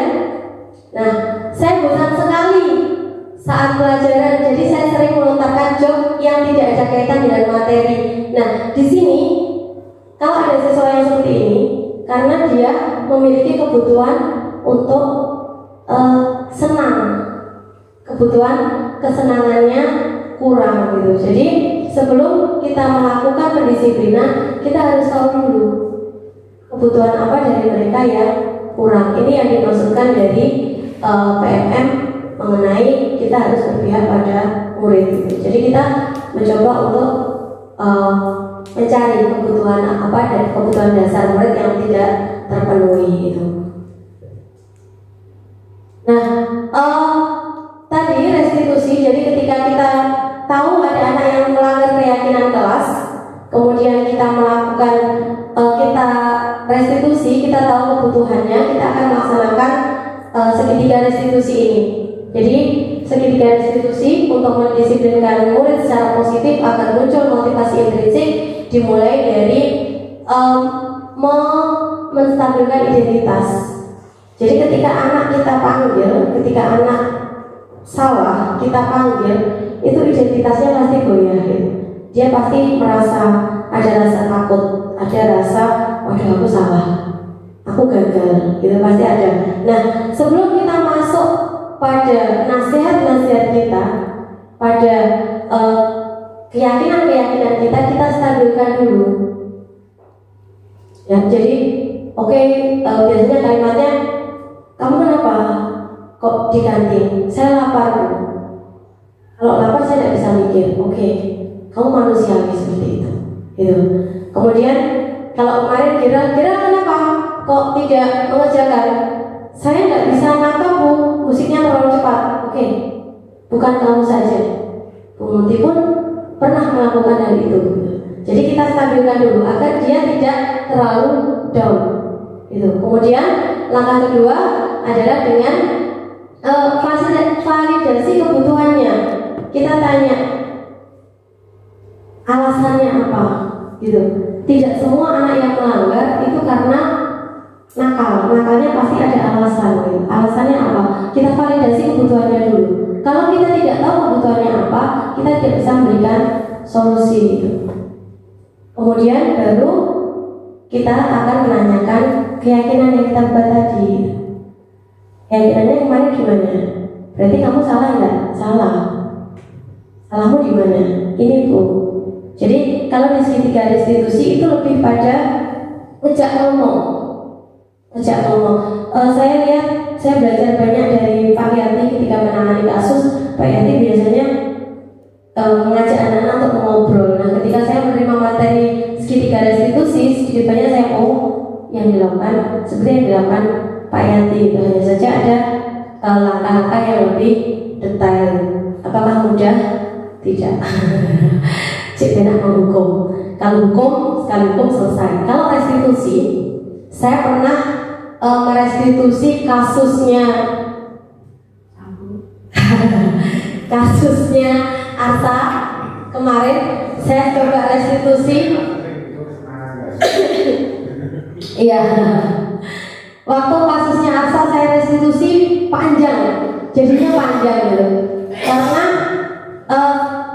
nah, saya bosan sekali saat pelajaran, jadi saya sering melontarkan job yang tidak ada kaitan dengan materi. Nah, di sini kalau ada siswa yang seperti ini, karena dia memiliki kebutuhan untuk senang, kebutuhan kesenangannya kurang gitu. Jadi sebelum kita melakukan pendisiplinan, kita harus tahu dulu kebutuhan apa dari mereka yang kurang. Ini yang dimaksudkan dari PMM mengenai kita harus berpihak pada murid gitu. Jadi kita mencoba untuk mencari kebutuhan apa dan kebutuhan dasar murid yang tidak terpenuhi gitu. Nah, tadi restitusi. Jadi ketika kita tahu ada anak yang melanggar keyakinan kelas, kemudian kita melakukan kita restitusi, kita tahu kebutuhannya, kita akan melaksanakan segitiga restitusi ini. Jadi segitiga restitusi untuk mendisiplinkan murid secara positif akan muncul motivasi intrinsik, dimulai dari menstabilkan identitas. Jadi ketika anak kita panggil, ketika anak salah kita panggil, itu identitasnya pasti goyah gitu. Dia pasti merasa ada rasa takut, ada rasa waduh aku salah. aku gagal, itu pasti ada. Nah, sebelum kita masuk pada nasihat-nasihat kita, pada keyakinan-keyakinan kita stabilkan dulu. Ya, jadi oke, biasanya kalimatnya, kamu kenapa kok di kantin? Saya lapar. Kalau lapar saya tidak bisa mikir. Oke, kamu manusiawi seperti itu. Gitu. Kemudian kalau kemarin kira kenapa kok tidak mengerjakan? Saya tidak bisa nangkap bu, musiknya terlalu cepat. Oke, bukan kamu saja. Bu Muti pun pernah melakukan hal itu. Jadi kita stabilkan dulu agar dia tidak terlalu down. Itu. Kemudian langkah kedua adalah dengan validasi kebutuhannya. Kita tanya alasannya apa, gitu. Tidak semua anak yang melanggar itu karena nakalnya pasti ada alasan. Gitu. Alasannya apa? Kita validasi kebutuhannya dulu. Kalau kita tidak tahu kebutuhannya apa, kita tidak bisa memberikan solusi. Gitu. Kemudian baru kita akan menanyakan keyakinan yang kita buat tadi. Keyakinannya kemarin gimana? Berarti kamu salah nggak? Salah. Salahmu di mana? Ini bu. Jadi kalau di segitiga restitusi itu lebih pada ngejak ngomong. Saya lihat, saya belajar banyak dari Pak Yanti ketika menangani kasus. Pak Yanti biasanya mengajak anak-anak untuk mengobrol. Nah, ketika saya menerima materi segitiga restitusi, sedikit banyak saya yang dilakukan seperti yang dilakukan Pak Yanti. Itu hanya saja ada langkah-langkah yang lebih detail. Apakah mudah? Tidak. Cik benak menghukum. Kalau hukum, sekali hukum selesai. Kalau restitusi, saya pernah merestitusi kasusnya Arsa. Kemarin saya coba restitusi. Iya. Waktu kasusnya Arsa saya restitusi panjang, jadinya panjang gitu. Karena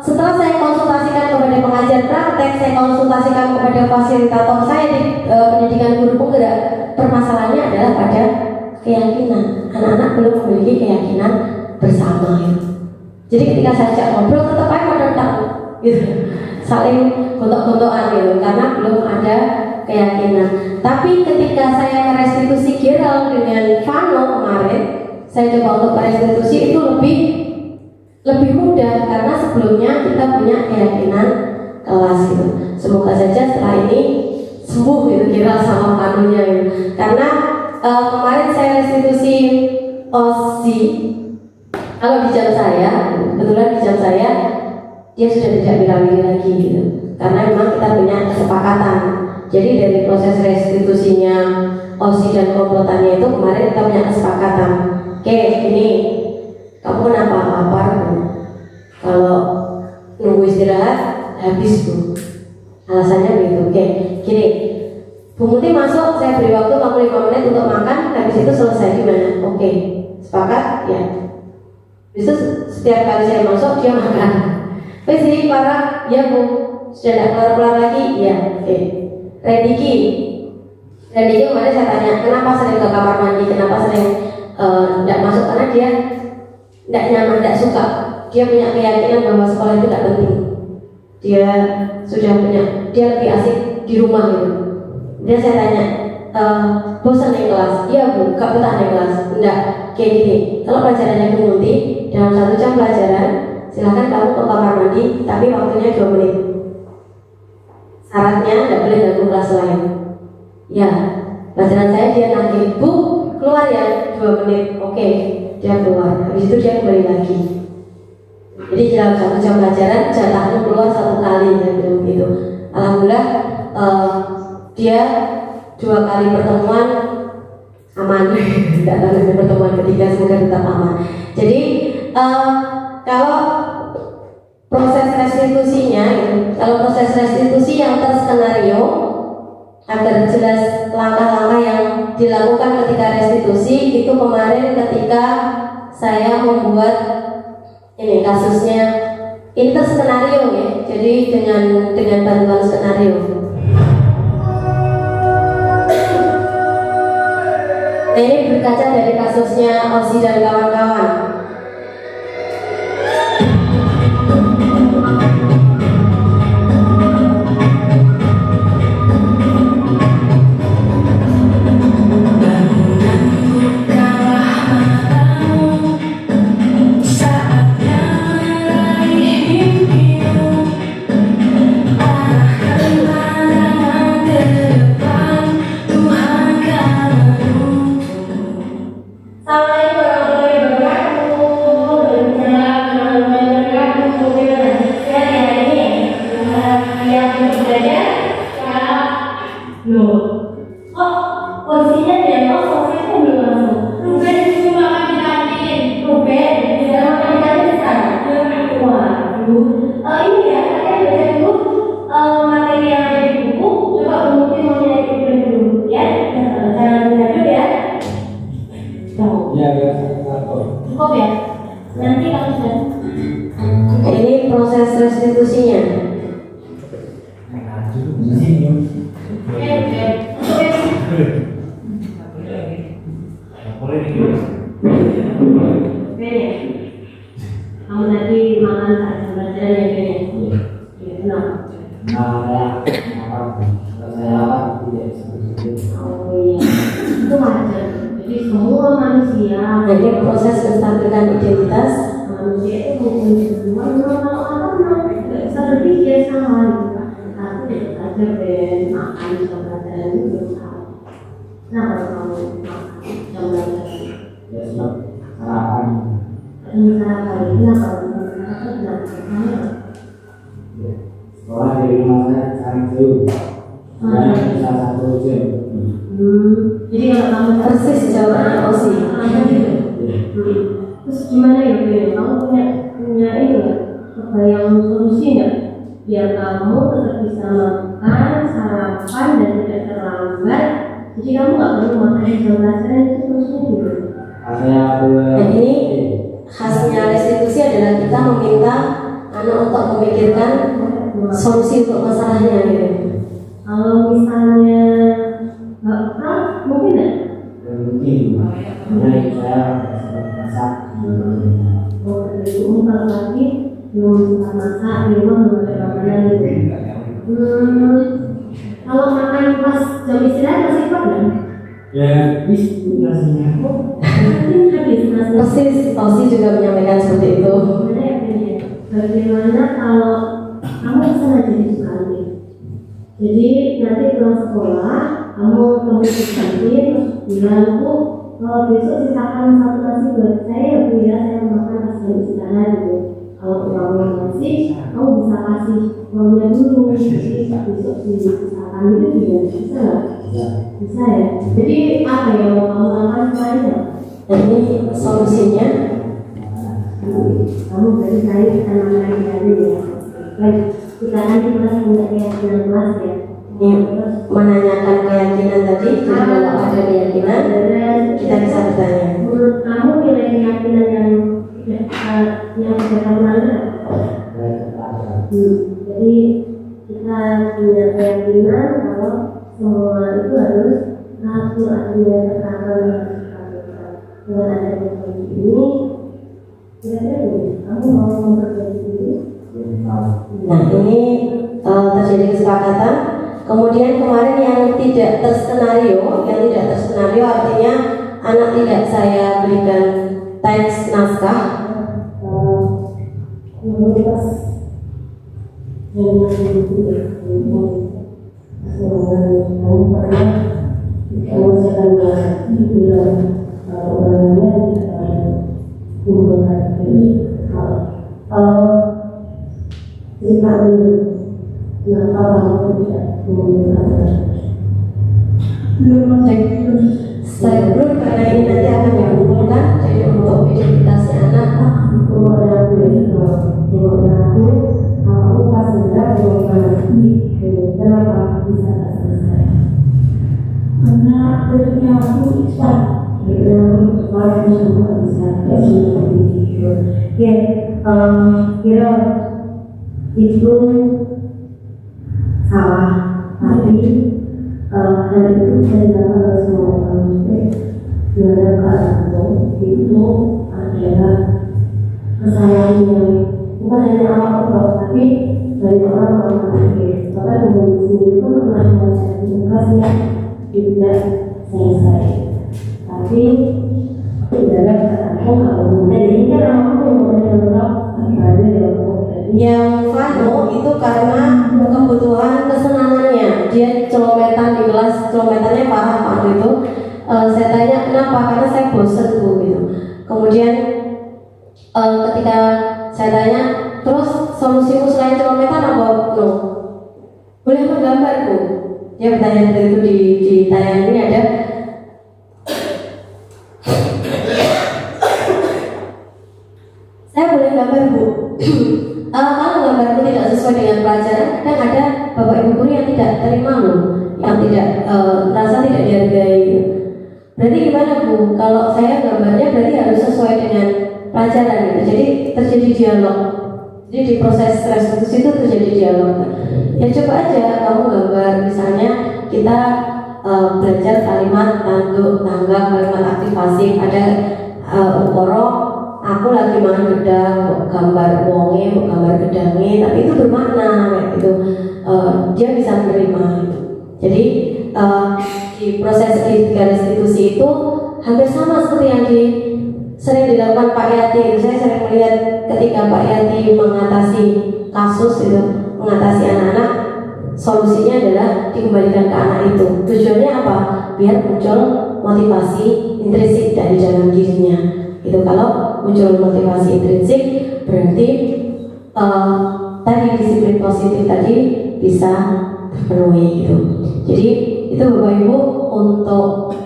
setelah saya konsultasikan kepada pengajar praktek, saya konsultasikan kepada fasilitator saya di pendidikan guru penggerak, permasalahannya adalah pada keyakinan. Anak-anak belum memiliki keyakinan bersama. Gitu. Jadi ketika saya ajak ngobrol, tetap aja menentang, gitu, saling gontok-gontokan gitu, karena belum ada keyakinan. Tapi ketika saya merestitusi Gerald dengan Vano kemarin, saya coba untuk merestitusi itu lebih mudah karena sebelumnya kita punya keyakinan kelas gitu. Semoga saja setelah ini sembuh gitu Gerald sama Vanonya gitu. Karena kemarin saya restitusi OSI. Kalau di jam saya, kebetulan di jam saya dia sudah tidak bilang lagi gitu. Karena memang kita punya kesepakatan. Jadi dari proses restitusinya OSI dan komplotannya itu kemarin kita punya kesepakatan. Oke, ini kamu kenapa lapar? Kalau nunggu istirahat habis bu. Alasannya begitu. Oke, gini. Bu Muti masuk, saya beri waktu kamu 5 menit untuk makan. Habis itu selesai gimana? Oke, sepakat? Ya. Bisa setiap kali saya masuk dia makan. Sini para, ya bu, sudah tidak keluar lagi, ya. Oke. Rediki kemarin saya tanya, kenapa sering ke kamar mandi, kenapa sering tidak masuk, karena dia tidak nyaman, tidak suka. Dia punya keyakinan bahwa sekolah itu tidak penting. Dia sudah punya, dia lebih asik di rumah gitu. Dia saya tanya, bosan naik kelas? Iya bu, gak betah naik kelas. Enggak, kayak gini. Kalau pelajarannya berhenti dalam 1 jam pelajaran, silakan kamu ke kamar mandi, tapi waktunya 2 menit. Syaratnya tidak boleh ganggu kelas lain. Ya, pelajaran saya dia nanti, bu keluar ya 2 menit. Oke, dia keluar. Habis itu dia kembali lagi. Jadi dalam 1 jam pelajaran jatahnya keluar 1 kali gitu. Alhamdulillah dia 2 kali pertemuan aman. Tidak tahu pertemuan ketiga semoga tetap aman. Jadi kalau proses restitusinya, kalau proses restitusi yang terskenario agar jelas langkah-langkah yang dilakukan ketika restitusi itu kemarin ketika saya membuat ini kasusnya ini terskenario ya, jadi dengan bantuan skenario. restitusinya. Kamu tadi makan tak pelajaran ya kayaknya? Iya, kenapa? Oh iya, itu wajar. Jadi semua manusia, Jadi proses menstabilkan identitas. manusia itu mungkin semua kalau apa nggak bisa berpikir sama gitu kan. Tapi belajar dan makan jam pelajaran itu belum tahu. Nah kalau kamu makan jam pelajaran, kenapa Sekolah dari rumah saya sekarang jauh. Saya bisa 1 jam. Jadi kalau kamu Persis jawaban Osi. Terus gimana ya Bel? Kamu punya ini nggak? Kebayang solusi nggak? Biar kamu tetap bisa makan, sarapan dan tidak terlambat. Jadi kamu nggak perlu makan jam pelajaran itu solusinya gitu. Saya Dan ini khasnya restitusi adalah kita meminta anak untuk memikirkan solusi untuk masalahnya gitu. Kalau misalnya nggak pernah, mungkin nggak? mungkin. Jadi saya masak. Oh, dari umum kalau lagi belum suka masak di rumah belum ada makanan gitu. Kalau makan pas jam istirahat masih kuat nggak? Ya, itu rasanya. Mungkin habis nasi. Persis Osi juga menyampaikan seperti itu. Bagaimana kalau kamu bisa jadi kantin? Jadi nanti pulang sekolah kamu tunggu di kantin terus bilang Bu, besok sisakan 1 nasi buat saya ya Bu ya, saya makan pas jam istirahat gitu. Kalau uang nasi kamu bisa kasih uangnya dulu, jadi besok disisakan gitu ya, bisa nggak? Bisa ya. Jadi apa yang mau kamu lakukan semuanya? Dan ini solusinya. Kamu berarti saya tenang lagi aja ya. Baik, kita nanti kelas punya keyakinan kelas ya. Ini menanyakan keyakinan tadi. Jadi kalau ada keyakinan kita bisa bertanya. Menurut kamu nilai keyakinan yang sudah kamu ada? Jadi kita punya keyakinan kalau semua itu harus satu artinya kekalahan yang harus dilakukan. Dengan adanya kondisi ini, kira-kira kamu mau memperbaiki ini? Nah ini terjadi kesepakatan. Kemudian kemarin yang tidak terskenario artinya anak tidak saya berikan teks naskah. Pas yang itu ya, kamu pernah mengerjakan bahasa bilang orangnya hubungan ini cerita dulu kenapa kamu tidak menggunakan Saya belum karena ini nanti akan dikumpulkan. Jadi untuk identitasnya anak aku pas sudah kenapa bisa tak selesai? Karena akhirnya aku ikhlas, karena orang semua bisa ya, kira itu salah, tapi hal itu saya dapat semua orang itu adalah kesalahan yang bukan hanya Allah tapi dari orang akhir. Bahkan kemudian sendiri pun pernah membaca tugasnya tidak selesai. Tapi tidak aku kalau ini kan aku yang ada yang Vano itu karena kebutuhan kesenangannya. Dia celometan di kelas, celometannya parah Vano itu. Saya tanya kenapa, karena saya bosen tuh gitu. Kemudian ketika saya tanya, terus solusimu selain celometan apa? No. Boleh menggambar Bu? Dia bertanya seperti itu di tayangan ini ada. Saya boleh gambar Bu. Kalau gambarku tidak sesuai dengan pelajaran, kadang ada bapak ibu guru yang tidak terima loh, yang tidak merasa tidak dihargai. Berarti gimana Bu? Kalau saya gambarnya berarti harus sesuai dengan pelajaran gitu. Jadi terjadi dialog. Jadi di proses restitusi itu terjadi dialog. Ya coba aja kamu gambar, misalnya kita belajar kalimat tanduk, tanggap, kalimat aktivasi. Ada ukoro, aku lagi makan gedang, gambar wonge, gambar gedangnya, tapi itu bermakna kayak gitu. Dia bisa menerima. Jadi di proses restitusi itu hampir sama seperti yang sering dilakukan Pak Yati. Saya sering melihat ketika Pak Yati mengatasi kasus itu, mengatasi anak-anak, solusinya adalah dikembalikan ke anak itu. Tujuannya apa? Biar muncul motivasi intrinsik dari dalam dirinya. Itu kalau muncul motivasi intrinsik berarti tadi disiplin positif tadi bisa terpenuhi gitu. Jadi itu Bapak Ibu untuk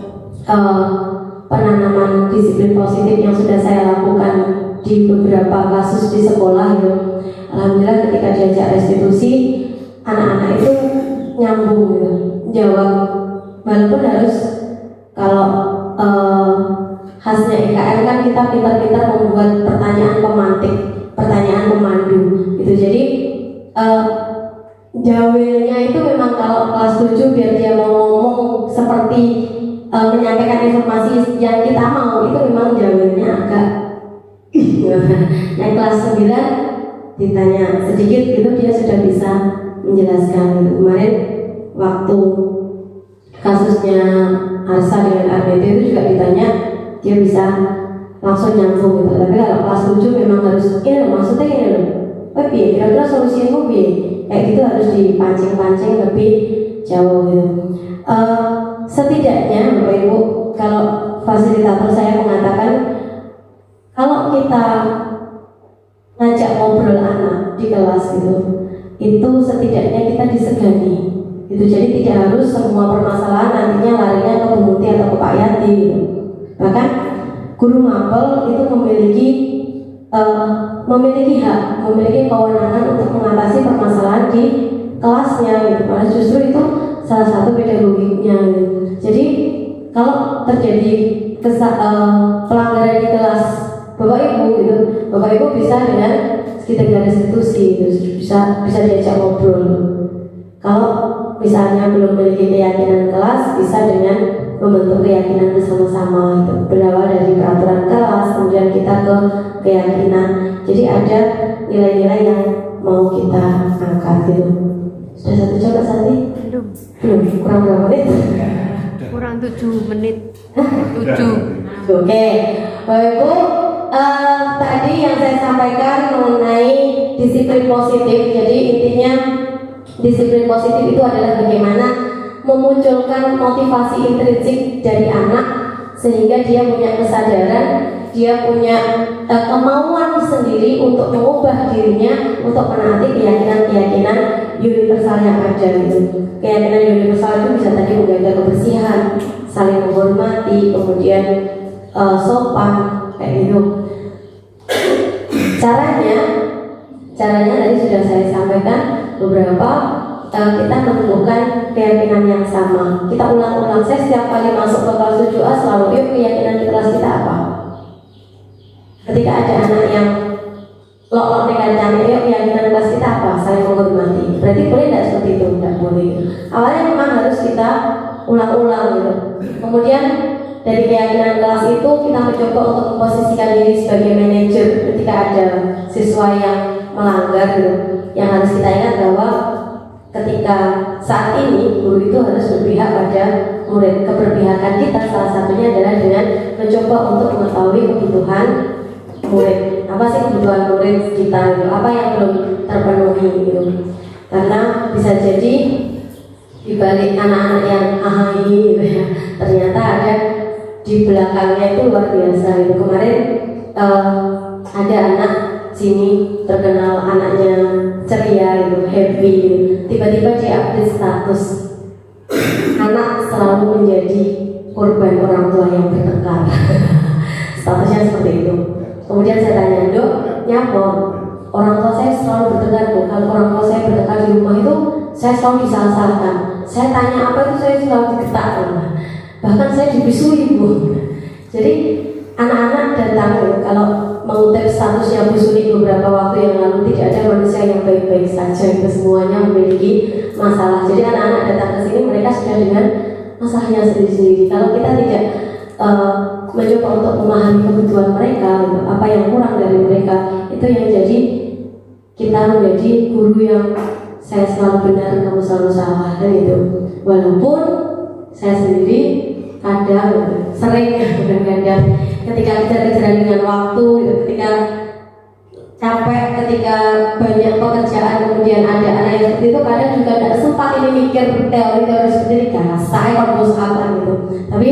penanaman disiplin positif yang sudah saya lakukan di beberapa kasus di sekolah gitu. Alhamdulillah ketika diajak restitusi, anak-anak itu nyambung gitu, jawab, walaupun harus kalau khasnya IKN kan kita pintar-pintar membuat pertanyaan pemantik, pertanyaan pemandu gitu. Jadi jawabnya itu memang kalau kelas 7 biar dia mau ngomong seperti menyampaikan informasi yang kita mau, itu memang jawabnya agak naik kelas 9 ditanya sedikit gitu dia sudah bisa menjelaskan gitu. Kemarin waktu kasusnya Arsa dengan RBT itu juga ditanya, dia bisa langsung nyambung gitu. Tapi kalau kelas 7 memang harus ini loh, maksudnya ini loh, kira-kira solusinya kayak gitu, harus dipancing-pancing lebih jauh gitu. Setidaknya Bapak Ibu, kalau fasilitator saya mengatakan kalau kita ngajak ngobrol anak di kelas itu setidaknya kita disegani itu. Jadi tidak harus semua permasalahan nantinya larinya ke Bu Muti atau ke Pak Yati gitu. Bahkan guru mapel itu memiliki hak, memiliki kewenangan untuk mengatasi permasalahan di kelasnya gitu. Karena justru itu salah satu pedagogiknya gitu. Jadi kalau terjadi pelanggaran di kelas Bapak Ibu gitu, Bapak Ibu bisa dengan sekitar restitusi gitu, bisa diajak ngobrol. Kalau misalnya belum memiliki keyakinan kelas, bisa dengan membentuk keyakinan bersama-sama itu, berawal dari peraturan kelas, kemudian kita ke keyakinan. Jadi ada nilai-nilai yang mau kita angkat gitu. Sudah satu jam Kak Santi? Belum, kurang berapa menit? Kurang 7 menit. 7. Oke, Bapak Ibu, tadi yang saya sampaikan mengenai disiplin positif. Jadi intinya disiplin positif itu adalah bagaimana memunculkan motivasi intrinsik dari anak sehingga dia punya kesadaran, dia punya kemauan sendiri untuk mengubah dirinya untuk menaati keyakinan-keyakinan universal yang ada gitu. Keyakinan universal itu bisa tadi menjaga kebersihan, saling menghormati, kemudian sopan kayak gitu. Caranya tadi sudah saya sampaikan beberapa. Kita menemukan keyakinan yang sama. Kita ulang-ulang. Saya setiap kali masuk ke kelas 7A selalu, yuk keyakinan di kelas kita apa? Ketika ada anak yang lok-lok dengan cantik, yuk keyakinan kelas kita apa? Saling menghormati. Berarti boleh tidak seperti itu? Tidak boleh. Awalnya memang harus kita ulang-ulang gitu. Kemudian dari keyakinan kelas itu kita mencoba untuk memposisikan diri sebagai manajer ketika ada siswa yang melanggar gitu. Yang harus kita ingat bahwa ketika saat ini guru itu harus berpihak pada murid. Keberpihakan kita salah satunya adalah dengan mencoba untuk mengetahui kebutuhan murid. Apa sih kebutuhan murid kita gitu? Apa yang belum terpenuhi gitu. Karena bisa jadi di balik anak-anak yang ahai gitu ya, ternyata ada di belakangnya itu luar biasa gitu. Kemarin ada anak sini terkenal anaknya ceria gitu, happy gitu. Tiba-tiba dia update status, anak selalu menjadi korban orang tua yang bertengkar. Statusnya seperti itu. Kemudian saya tanya, Dok, nyapa? Orang tua saya selalu bertengkar Bu. Kalau orang tua saya bertengkar di rumah itu saya selalu disalah-salahkan. Saya tanya apa itu saya selalu digetak. Bahkan saya dibisui Bu. Jadi anak-anak datang gitu. Kalau mengutip statusnya Bu Suni beberapa waktu yang lalu, tidak ada manusia yang baik-baik saja, itu semuanya memiliki masalah. Jadi anak-anak datang ke sini mereka sudah dengan masalahnya sendiri-sendiri. Kalau kita tidak mencoba untuk memahami kebutuhan mereka, gitu, apa yang kurang dari mereka, itu yang jadi kita menjadi guru yang saya selalu benar, kamu selalu salah, dan itu. Walaupun saya sendiri kadang sering kadang-kadang ketika kejar-kejaran dengan waktu, ketika capek, ketika banyak pekerjaan, kemudian ada anak yang seperti itu, kadang juga tidak sempat ini mikir teori-teori seperti ini, karena saya kampus apa gitu. Tapi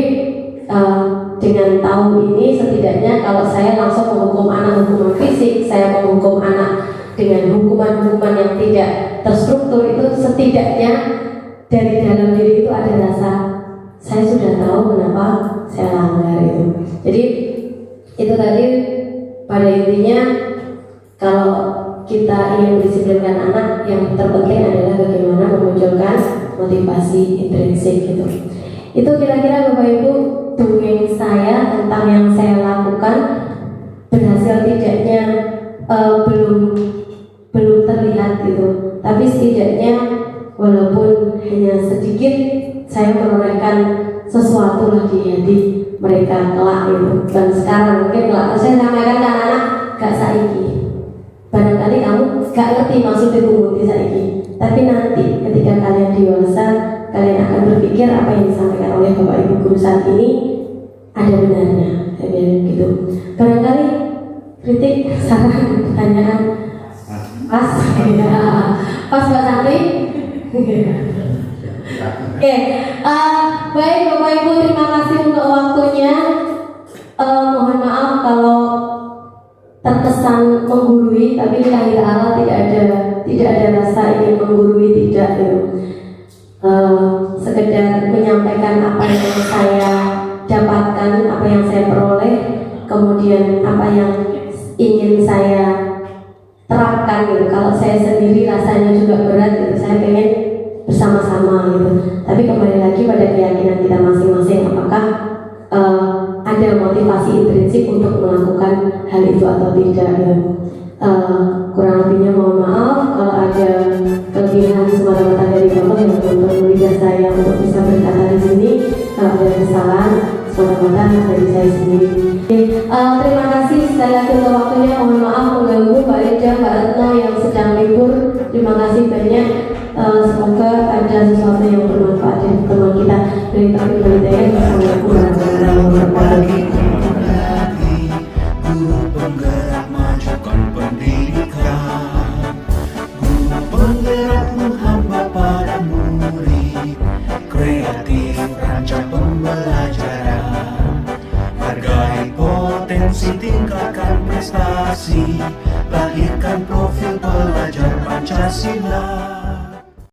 dengan tahu ini, setidaknya kalau saya langsung menghukum anak hukuman fisik, saya menghukum anak dengan hukuman-hukuman yang tidak terstruktur, itu setidaknya dari dalam diri itu ada rasa saya sudah tahu kenapa saya langgar itu. Jadi itu tadi pada intinya, kalau kita ingin mendisiplinkan anak, yang terpenting adalah bagaimana memunculkan motivasi intrinsik gitu. Itu kira-kira Bapak Ibu dongeng saya tentang yang saya lakukan. Berhasil tidaknya belum terlihat gitu, tapi setidaknya walaupun hanya sedikit saya menorehkan sesuatu lah di hati mereka kelak itu. Dan sekarang mungkin kelak saya sampaikan ke anak-anak, gak saiki, barangkali kamu gak ngerti maksud itu saiki, tapi nanti ketika kalian dewasa, kalian akan berpikir apa yang disampaikan oleh Bapak Ibu guru saat ini ada benarnya, saya bilang gitu. Barangkali kritik, saran, pertanyaan pas, ya. Pas Mbak Santi. Oke, baik Bapak Ibu, terima kasih untuk waktunya. Mohon maaf kalau terkesan menggurui, tapi lahir Allah tidak ada rasa ingin menggurui, tidak gitu. Sekedar menyampaikan apa yang saya dapatkan, apa yang saya peroleh, kemudian apa yang ingin saya terapkan gitu. Kalau saya sendiri rasanya juga berat gitu, saya pengen bersama-sama gitu. Tapi kembali lagi pada keyakinan kita masing-masing, apakah ada motivasi intrinsik untuk melakukan hal itu atau tidak ya. Kurang lebihnya mohon maaf kalau ada kelebihan semata-mata dari Bapak yang menuntun lidah saya untuk bisa berkata di sini. Kalau ada kesalahan semata-mata dari saya sendiri. Terima kasih sekali lagi untuk waktunya. Mohon maaf mengganggu Mbak Ida, Mbak Retno yang sedang libur. Terima kasih banyak. Semoga ada sesuatu yang bermanfaat dari teman kita. Dari Taufik Hidayat. Assalamualaikum warahmatullahi wabarakatuh. Guru penggerak majukan pendidikan, guru penggerak menghamba para murid, kreatif rancang pembelajaran, hargai potensi, tingkatkan prestasi, lahirkan profil pelajar Pancasila.